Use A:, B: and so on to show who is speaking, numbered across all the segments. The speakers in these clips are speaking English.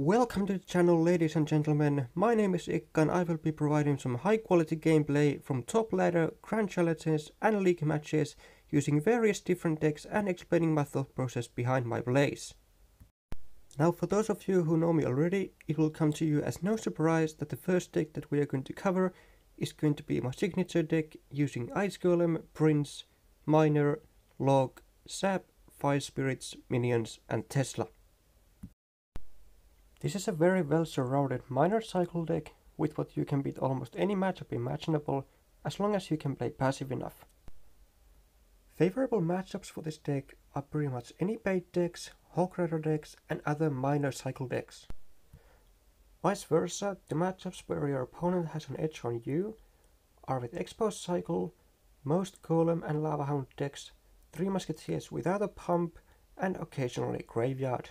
A: Welcome to the channel, ladies and gentlemen. My name is Ikka and I will be providing some high quality gameplay from top ladder, grand challenges and league matches using various different decks and explaining my thought process behind my plays. Now for those of you who know me already, it will come to you as no surprise that the first deck that we are going to cover is going to be my signature deck using Ice Golem, Prince, Miner, Log, Sap, Fire Spirits, Minions and Tesla. This is a very well surrounded minor cycle deck with what you can beat almost any matchup imaginable as long as you can play passive enough. Favorable matchups for this deck are pretty much any bait decks, Hog Rider decks and other minor cycle decks. Vice versa, the matchups where your opponent has an edge on you are with Exposed Cycle, most Golem and Lava Hound decks, Three Musketeers without a pump and occasionally Graveyard.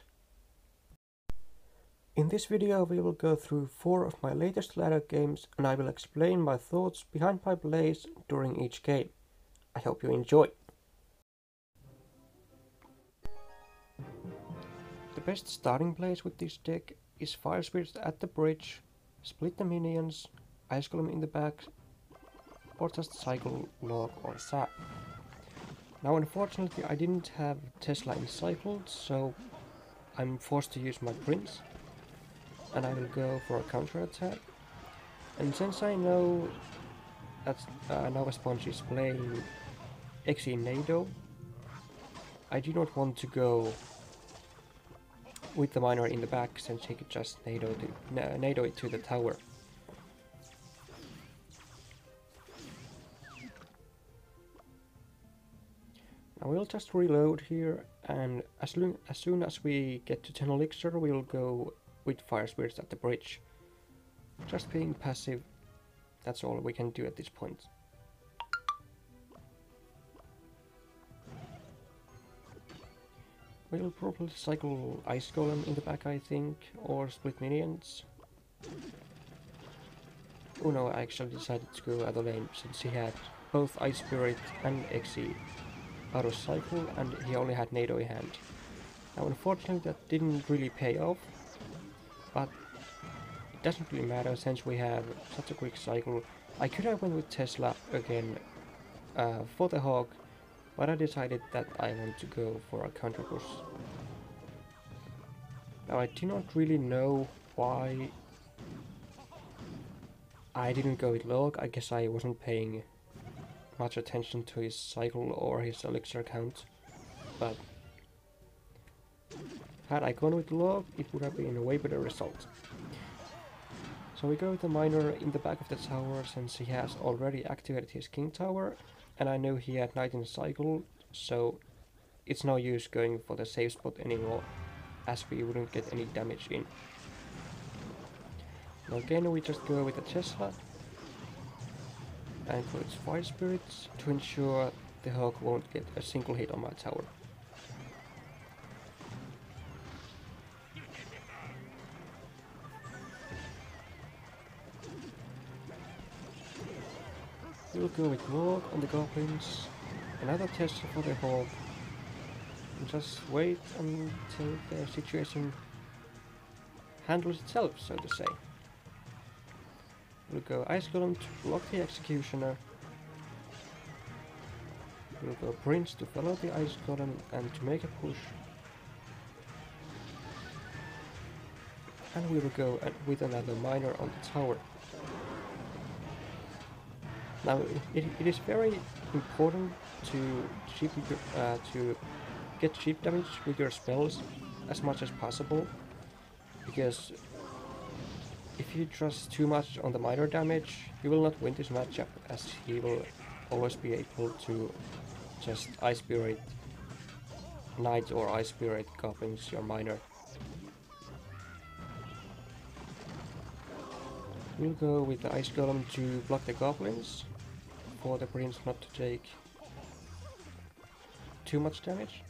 A: In this video we will go through 4 of my latest ladder games and I will explain my thoughts behind my plays during each game. I hope you enjoy. The best starting place with this deck is Fire Spirits at the bridge, split the minions, Ice Golem in the back, or just cycle Log or Sap. Now unfortunately I didn't have Tesla in cycled, so I'm forced to use my Prince. And I will go for a counter attack. And since I know that Nova Sponge is playing Xe Nado, I do not want to go with the miner in the back since he could just Nado it to the tower. Now we'll just reload here, and as soon as we get to 10 elixir we will go with Fire Spirits at the bridge. Just being passive, that's all we can do at this point. We'll probably cycle Ice Golem in the back, I think, or split minions. Oh no, I actually decided to go other lane since he had both Ice Spirit and Xe out of cycle and he only had Nado in hand. Now unfortunately that didn't really pay off. But it doesn't really matter since we have such a quick cycle. I could have went with Tesla again for the Hog, but I decided that I want to go for a counter push. Now I do not really know why I didn't go with Log. I guess I wasn't paying much attention to his cycle or his elixir count, but had I gone with Log, it would have been a way better result. So we go with the miner in the back of the tower since he has already activated his king tower, and I know he had knight in cycle, so it's no use going for the safe spot anymore, as we wouldn't get any damage in. Now again we just go with the Tesla and go with Fire Spirits to ensure the Hog won't get a single hit on my tower. We'll go with Log on the goblins, another Tesla for the Hog, and just wait until the situation handles itself, so to say. We'll go Ice Golem to block the Executioner. We'll go Prince to follow the Ice Golem and to make a push. And we will go with another miner on the tower. Now, it is very important to get cheap damage with your spells as much as possible, because if you trust too much on the minor damage, you will not win this matchup, as he will always be able to just Ice Spirit Knight or Ice Spirit Goblins your minor. We'll go with the Ice Golem to block the Goblins, for the Prince not to take too much damage,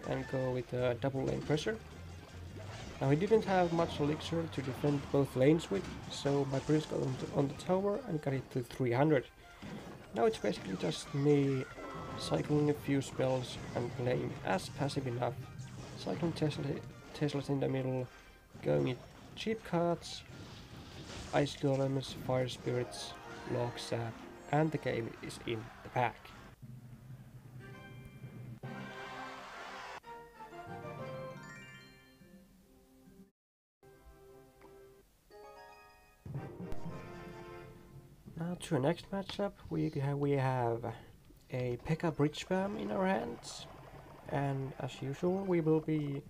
A: and go with the double lane pressure. Now he didn't have much elixir to defend both lanes with, so my Prince got on the tower and got it to 300. Now it's basically just me cycling a few spells and playing as passive enough, cycling Teslas in the middle, going with cheap cards, ice golems, fire spirits, log sap, and the game is in the pack. Now to our next matchup, we have a P.E.K.K.A Bridge Spam in our hands, and as usual we will be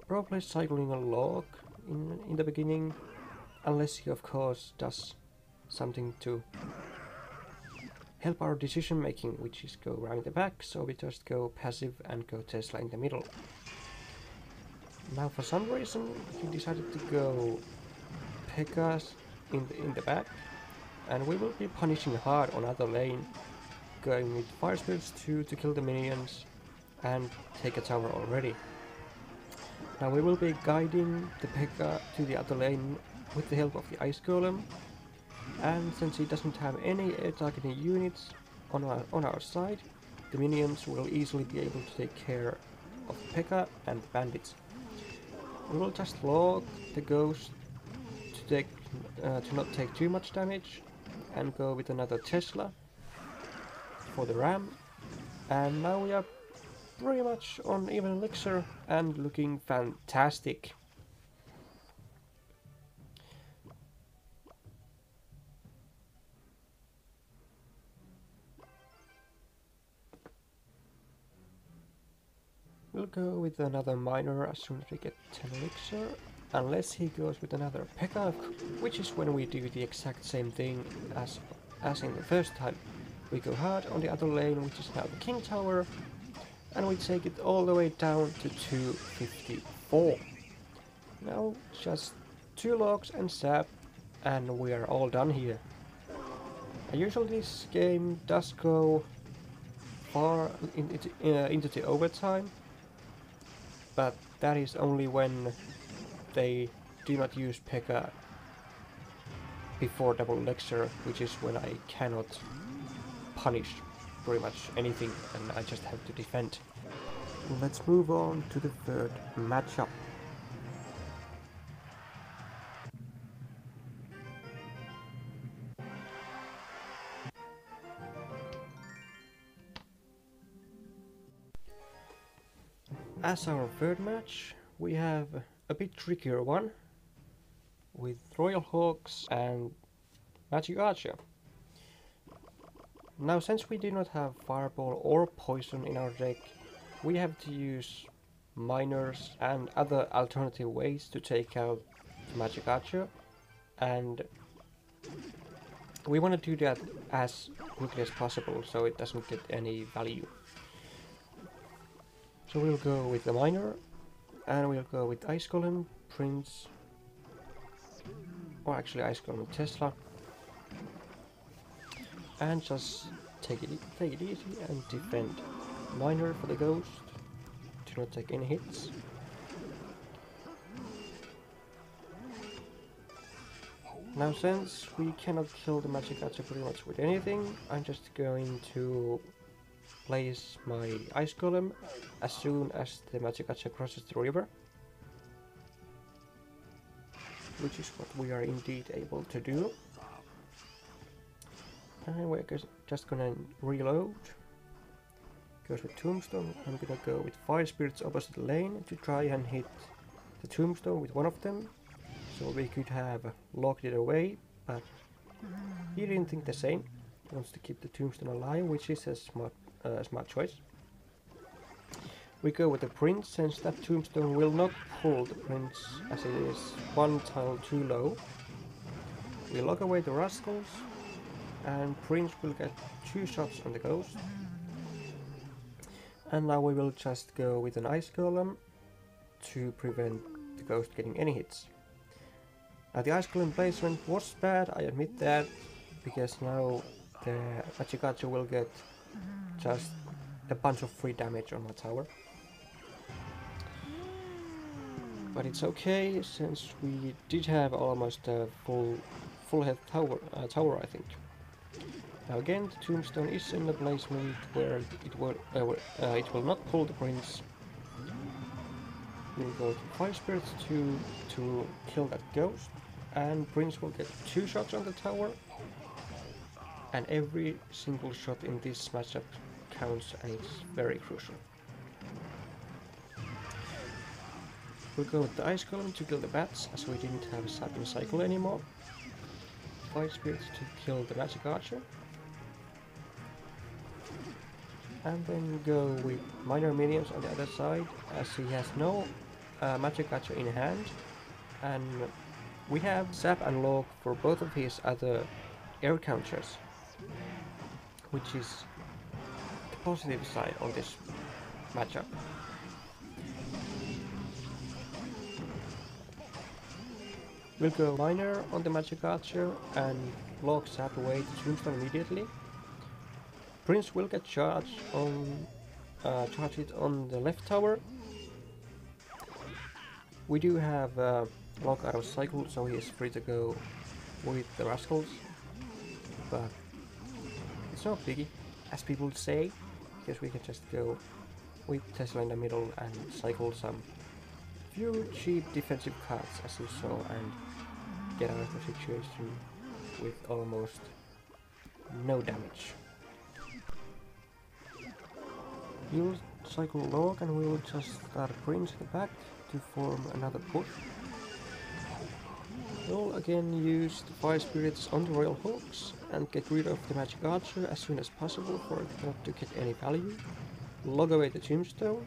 A: probably cycling a log in the beginning, unless he of course does something to help our decision making, which is go around the back, so we just go passive and go Tesla in the middle. Now for some reason he decided to go P.E.K.K.A in the back, and we will be punishing hard on other lane, going with Fire Spirits to kill the minions and take a tower already. Now we will be guiding the P.E.K.K.A to the other lane with the help of the Ice Golem, and since he doesn't have any air targeting units on our side, the minions will easily be able to take care of the P.E.K.K.A and the bandits. We will just log the ghost to not take too much damage, and go with another Tesla for the ram, and now we are pretty much on even elixir and looking fantastic. We'll go with another miner as soon as we get 10 elixir, unless he goes with another P.E.K.K.A, which is when we do the exact same thing as in the first time. We go hard on the other lane, which is now the King Tower, and we take it all the way down to 254. Now just 2 logs and sap, and we are all done here. Usually this game does go far into the overtime, but that is only when they do not use P.E.K.K.A before double elixir, which is when I cannot punish pretty much anything and I just have to defend. Let's move on to the third matchup. As our third match, we have a bit trickier one with Royal Hawks and Magic Archer. Now, since we do not have Fireball or Poison in our deck, we have to use miners and other alternative ways to take out the Magic Archer, and we want to do that as quickly as possible so it doesn't get any value. So we'll go with the miner, and we'll go with Ice Golem, Prince, or actually Ice Golem and Tesla, and just take it easy and defend. Miner for the ghost, do not take any hits. Now, since we cannot kill the Magic Archer pretty much with anything, I'm just going to place my Ice Golem as soon as the Magic Archer crosses the river, which is what we are indeed able to do. And we're just gonna reload. Goes with Tombstone. I'm gonna go with Fire Spirits opposite the lane to try and hit the Tombstone with one of them, so we could have locked it away, but he didn't think the same. He wants to keep the Tombstone alive, which is a smart choice. We go with the Prince, since that Tombstone will not pull the Prince as it is one tile too low. We lock away the Rascals, and Prince will get 2 shots on the Ghost. And now we will just go with an Ice Golem to prevent the Ghost getting any hits. Now, the Ice Golem placement was bad, I admit that, because now the Magic Archer will get just a bunch of free damage on my tower. But it's okay, since we did have almost a full health tower, I think. Now again, the Tombstone is in the placement where it will not pull the Prince. We'll go to Fire Spirits to kill that ghost, and Prince will get 2 shots on the tower, and every single shot in this matchup counts and it's very crucial. We'll go with the Ice Golem to kill the bats, as we didn't have a Sapping Cycle anymore. Fire Spirits to kill the Magic Archer. And then go with Minor Minions on the other side, as he has no Magic Archer in hand. And we have Zap and Log for both of his other air counters, which is the positive side on this matchup. We'll go Minor on the Magic Archer and Log Zap away the Tombstone immediately. Prince will get charged on charge it on the left tower. We do have Log out of cycle, so he is free to go with the Rascals, but it's not biggie, as people say, because we can just go with Tesla in the middle and cycle some few cheap defensive cards, as you saw, and get out of the situation with almost no damage. You'll cycle Log and we'll just start Prince in the back to form another push. We'll again use the Fire Spirits on the Royal Hawks and get rid of the Magic Archer as soon as possible for it not to get any value. Log away the Tombstone.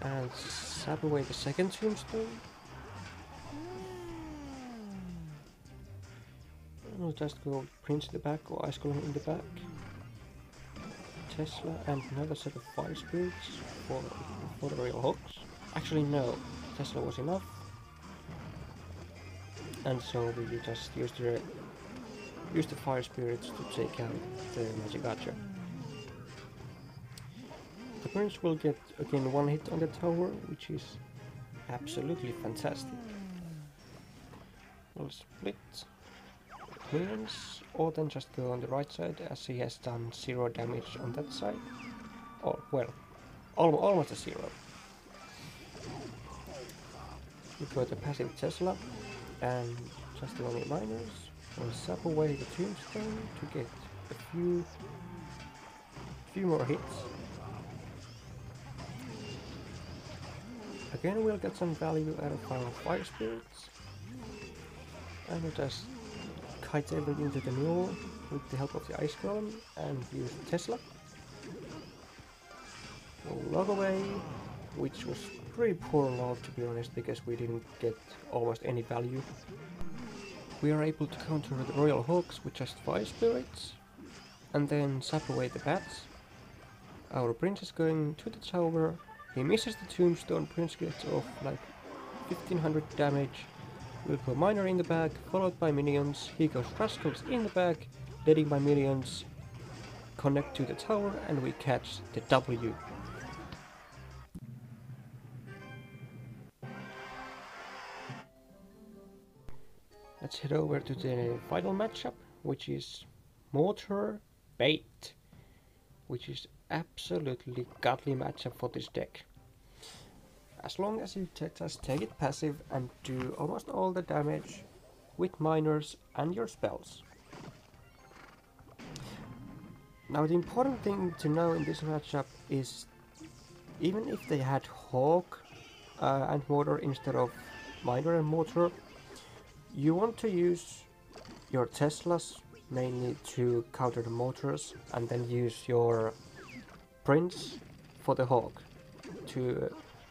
A: And zap away the second Tombstone. And we'll just go Prince in the back or Ice Golem in the back. Tesla and another set of Fire Spirits for the Royal Hawks. Actually no, Tesla was enough. And so we will just use the Fire Spirits to take out the Magic Archer. The Prince will get again 1 hit on the tower, which is absolutely fantastic. We'll split minions, or then just go on the right side, as he has done 0 damage on that side. Or, well, almost a 0. We go to passive Tesla, and just the only miners. We'll zap away the Tombstone to get a few more hits. Again, we'll get some value out of our Fire Spirits, and we'll just kite everything to the middle with the help of the Ice Golem and use Tesla. We'll log away, which was pretty poor log to be honest, because we didn't get almost any value. We are able to counter the Royal Hawks with just Fire Spirits, and then zap away the bats. Our Prince is going to the tower, he misses the Tombstone, Prince gets off like 1500 damage. We'll go Minor in the back, followed by minions. He goes Rascals in the back, letting my minions connect to the tower, and we catch the W. Let's head over to the final matchup, which is Mortar Bait, which is absolutely godly matchup for this deck. As long as you just take it passive and do almost all the damage with minors and your spells. Now the important thing to know in this matchup is, even if they had Hawk and Mortar instead of Minor and Mortar, you want to use your Teslas mainly to counter the Mortars, and then use your Prince for the Hawk to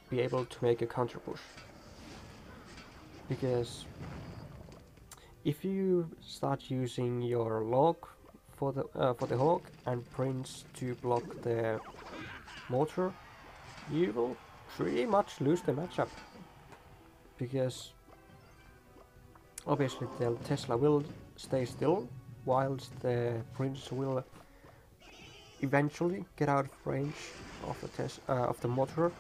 A: be able to make a counter push. Because if you start using your Log for the Hawk and Prince to block the Mortar, you will pretty much lose the matchup, because obviously the Tesla will stay still whilst the Prince will eventually get out of range of the Mortar,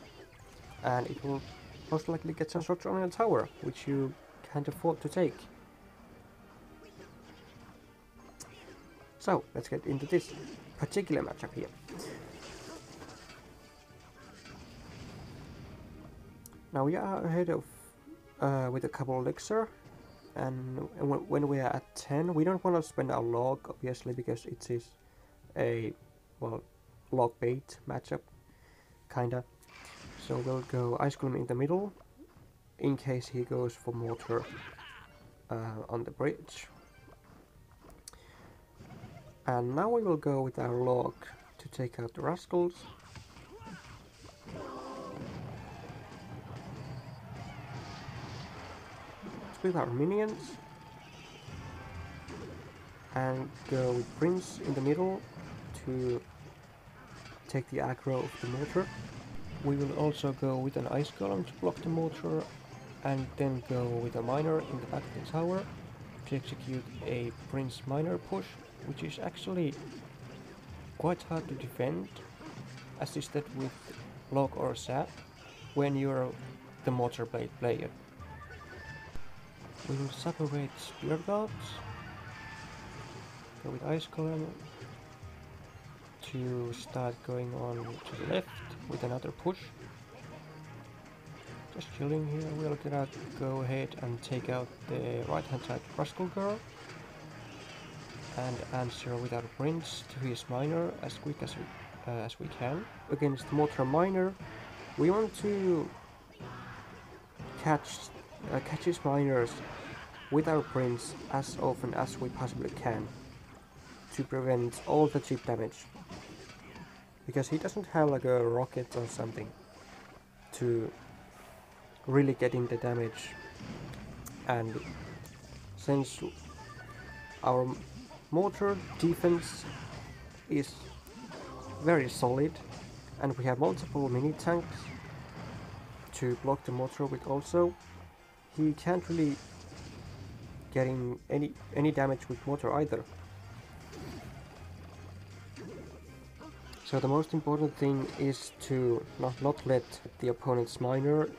A: and it will most likely get some shots on the tower, which you can't afford to take. So let's get into this particular matchup here. Now we are ahead of with a couple elixir, and when we are at 10, we don't want to spend our log, obviously, because it is a, well, log bait matchup, kinda. So we'll go Ice Cream in the middle, in case he goes for Mortar on the bridge. And now we will go with our log to take out the rascals. With our minions. And go with Prince in the middle to take the aggro of the Mortar. We will also go with an Ice Golem to block the Mortar, and then go with a Miner in the back of the tower to execute a Prince Miner push, which is actually quite hard to defend, as is that with Log or Sap, when you're the Mortar Blade player. We will separate Spirit Guards, go with Ice Golem to start going on to the left with another push. Just chilling here, we're gonna go ahead and take out the right hand side Rascal Girl and answer with our Prince to his Miner as quick as we can. Against Mortar Miner, we want to catch his Miners with our Prince as often as we possibly can to prevent all the chip damage, because he doesn't have like a rocket or something to really get in the damage. And since our Mortar defense is very solid and we have multiple mini tanks to block the Mortar with also, he can't really get in any damage with Mortar either. So the most important thing is to not let the opponent's Miner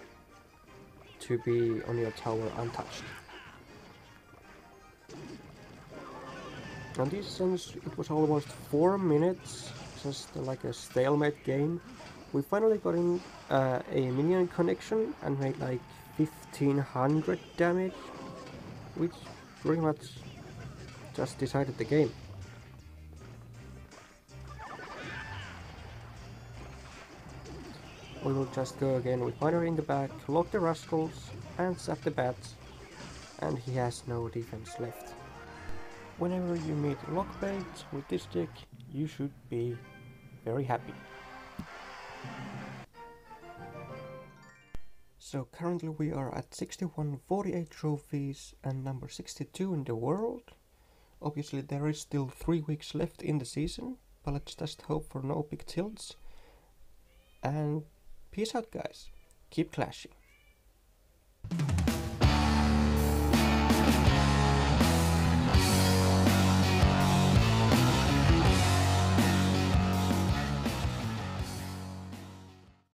A: to be on your tower untouched. And this, since it was almost 4 minutes, just like a stalemate game, we finally got in a minion connection and made like 1500 damage, which pretty much just decided the game. We will just go again with Miner in the back, lock the rascals and zap the bats, and he has no defense left. Whenever you meet lockbait with this deck, you should be very happy. So currently we are at 6148 trophies and number 62 in the world. Obviously there is still 3 weeks left in the season, but let's just hope for no big tilts. And peace out guys, keep clashing.